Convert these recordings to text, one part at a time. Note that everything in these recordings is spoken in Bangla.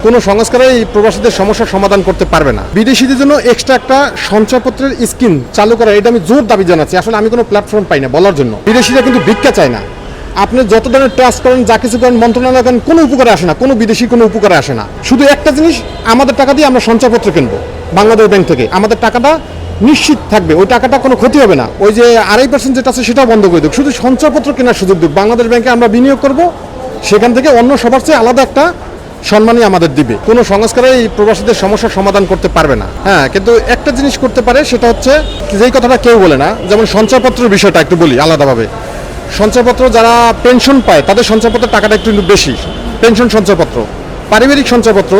কোনো সংস্কারই প্রবাসীদের সমস্যার সমাধান করতে পারবে না। বিদেশিদের জন্য এক্সট্রা একটা সঞ্চয়পত্রের স্কিম চালু করা, এটা আমি জোর দাবি জানাচ্ছি। আসলে আমি কোনো প্ল্যাটফর্ম পাই না বলার জন্য। বিদেশিরা কিন্তু ভিক্ষা চায় না। আপনি যত ধরনের ট্রাস্ট করেন, যা কিছু করেন, মন্ত্রণালয় করেন, কোনো উপকারে আসে না, কোনো বিদেশি কোনো উপকারে আসে না। শুধু একটা জিনিস, আমাদের টাকা দিয়ে আমরা সঞ্চয়পত্র কিনবো বাংলাদেশ ব্যাংক থেকে। আমাদের টাকাটা নিশ্চিত থাকবে, ওই টাকাটা কোনো ক্ষতি হবে না। ওই যে 2.5% যেটা আছে সেটাও বন্ধ করে দিক, শুধু সঞ্চয়পত্র কেনার সুযোগ দিক। বাংলাদেশ ব্যাংকে আমরা বিনিয়োগ করব, সেখান থেকে অন্য সবার চেয়ে আলাদা একটা সম্মানই আমাদের দিবে। কোনো সংস্কারে এই প্রবাসীদের সমস্যার সমাধান করতে পারবে না। হ্যাঁ, কিন্তু একটা জিনিস করতে পারে, সেটা হচ্ছে যেই কথাটা কেউ বলে না, যেমন সঞ্চয়পত্রের বিষয়টা একটু বলি আলাদাভাবে। সঞ্চয়পত্র যারা পেনশন পায় তাদের সঞ্চয়পত্রের টাকাটা একটু বেশি। পেনশন সঞ্চয়পত্র, পারিবারিক সঞ্চয়পত্র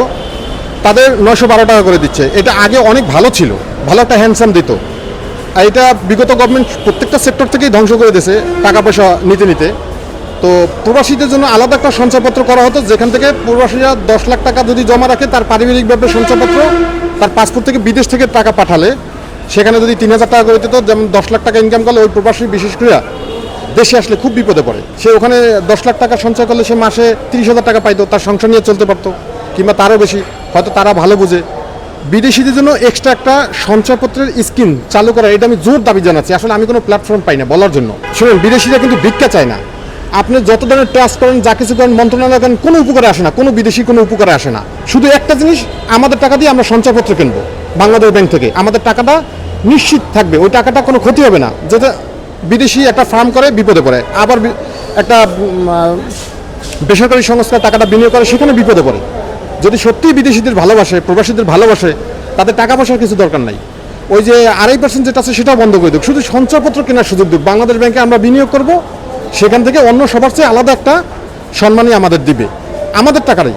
তাদের 912 টাকা করে দিচ্ছে। এটা আগে অনেক ভালো ছিল, ভালো একটা হ্যান্ডসাম দিত। আর এটা বিগত গভর্নমেন্ট প্রত্যেকটা সেক্টর থেকেই ধ্বংস করে দিয়েছে টাকা পয়সা নিতে নিতে। তো প্রবাসীদের জন্য আলাদা একটা সঞ্চয়পত্র করা হতো, যেখান থেকে প্রবাসীরা 10 লাখ টাকা যদি জমা রাখে, তার পারিবারিকভাবে সঞ্চয়পত্র, তার পাসপোর্ট থেকে বিদেশ থেকে টাকা পাঠালে সেখানে যদি 3000 টাকা করে দিত, যেমন 10 লাখ টাকা ইনকাম করলে ওই প্রবাসী বিশেষ করে দেশে আসলে খুব বিপদে পড়ে। সে ওখানে 10 লাখ টাকা সঞ্চয় করলে সে মাসে 30,000 টাকা পাইতো, তার সংসার নিয়ে চলতে পারতো, কিংবা তারও বেশি। হয়তো তারা ভালো বুঝে। বিদেশিদের জন্য এক্সট্রা একটা সঞ্চয়পত্রের স্কিম চালু করা, এটা আমি জোর দাবি জানাচ্ছি। আসলে আমি কোনো প্ল্যাটফর্ম পাই না বলার জন্য। শুনুন, বিদেশিরা কিন্তু ভিক্ষা চায় না। আপনি যত ধরনের ট্রাস্ট করেন, যা কিছু করেন, মন্ত্রণালয় করেন, কোনো উপকারে আসে না, কোনো বিদেশি কোনো উপকারে আসে না। শুধু একটা জিনিস, আমাদের টাকা দিয়ে আমরা সঞ্চয়পত্র কিনবো বাংলাদেশ ব্যাংক থেকে। আমাদের টাকাটা নিশ্চিত থাকবে, ওই টাকাটা কোনো ক্ষতি হবে না। যেটা বিদেশি একটা ফার্ম করে বিপদে পড়ে, আবার একটা বেসরকারি সংস্থার টাকাটা বিনিয়োগ করে, সেখানে বিপদে পড়ে। যদি সত্যিই বিদেশিদের ভালোবাসে, প্রবাসীদের ভালোবাসে, তাদের টাকা পয়সার কিছু দরকার নাই। ওই যে 2.5% যেটা আছে সেটাও বন্ধ করে দিক, শুধু সঞ্চয়পত্র কেনার সুযোগ দিক। বাংলাদেশ ব্যাংকে আমরা বিনিয়োগ করব, সেখান থেকে অন্য সবার চেয়ে আলাদা একটা সম্মানই আমাদের দিবে, আমাদের টাকারই।